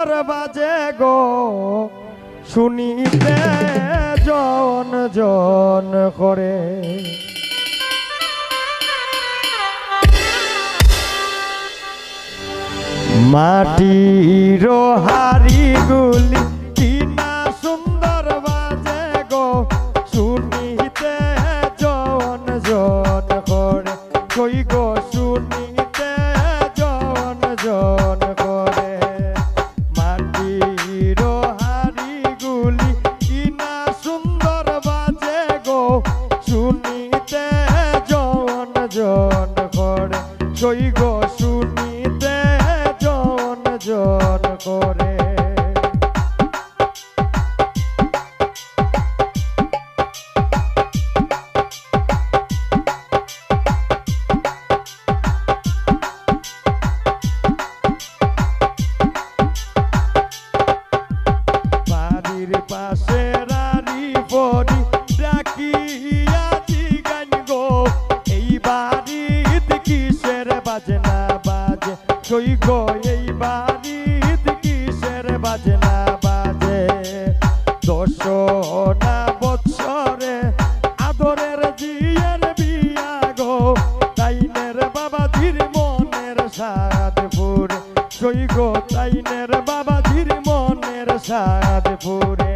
বাজে গো শুনিতে জন জন করে মাটির হাড়িগুলি কি না সুন্দর বাজে গো শুনিতে জন জন করে কই গো শুনিতে জন জন করে মাটির হাড়িগুলি কি না সুন্দর বাজে গো শুনিতে জন জন করে কই গো শুনিতে জন জন করে বাড়ির পাশে রারি পরি ডাকিয়া জিগান গো এই বাড়িতে কিসের বাজনা বাজে কই গো এই বাড়িতে কিসের বাজনা বাজে দশনা বৎসরে আদরের জিয়ের বিয়া গো তাইনের বাবাজির মনের সাদ পুরে কই গো তাইনের বাবাজির মনের সাদ পুরে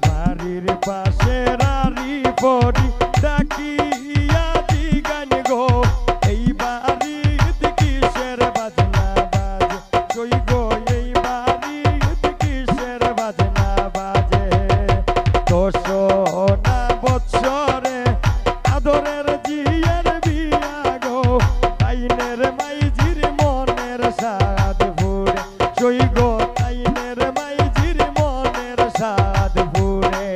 বাড়ির পাশে রারি পরি ডাকিয়া জিগান গো এই বাড়িতে কিসের বাজনা বাজে কই গো এই বাড়িতে কিসের বাজনা বাজে দশনা বৎসরে আদরের জিয়ের বিয়া গো তাইনের মাইজির মনের সাদ পুরে কই গো তাইনের মাইজির মনের সাদ পুরে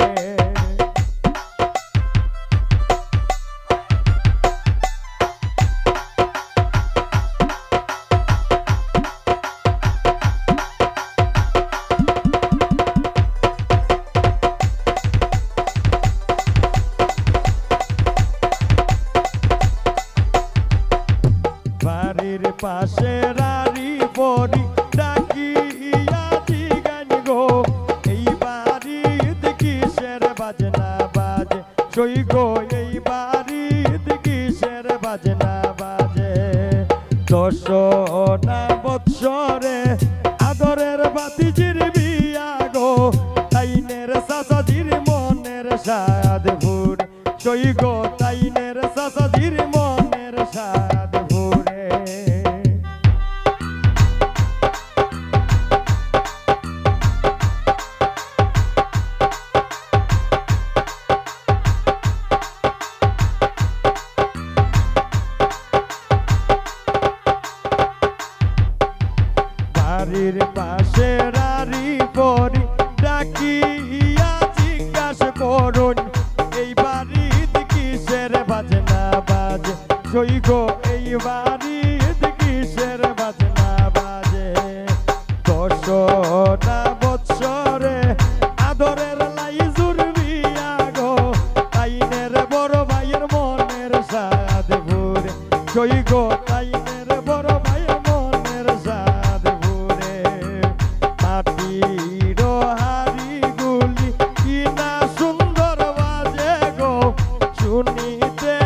বাড়ির পাশে রারি পরি ডাকিয়া জিগান গো এই বাড়িতে কিসের বাজনা বাজে কই গো এই বাড়িতে কিসের বাজনা বাজে দশনা বৎসরে আদরের বাতিজির বিয়া গো তাইনের চাচাজির মনের সাদ পুরে কই গো তাইনের চাচাজির মনের সাদ পুরে বাড়ির পাশে রারি পরি ডাকিয়া জিজ্ঞাসা করুন এই বাড়িতে কিসের বাজনা বাজে কই গো এই বাড়িতে কিসের বাজনা বাজে দশনা বৎসরে আদরের লাইজুর বিয়া গো তাইনের বড় ভাইয়ের মনের সাদ পুরে কই গো তাইনের বড় ভাইয়ের মনের সাদ পুরে মাটির হাড়িগুলি কি না সুন্দর বাজে গো শুনিতে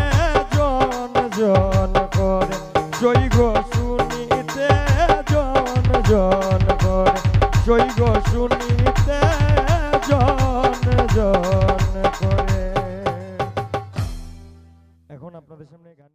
জন জন করে কই গো শুনিতে জন জন করে কই গো শুনিতে জন জন করে। এখন আপনাদের সামনে গান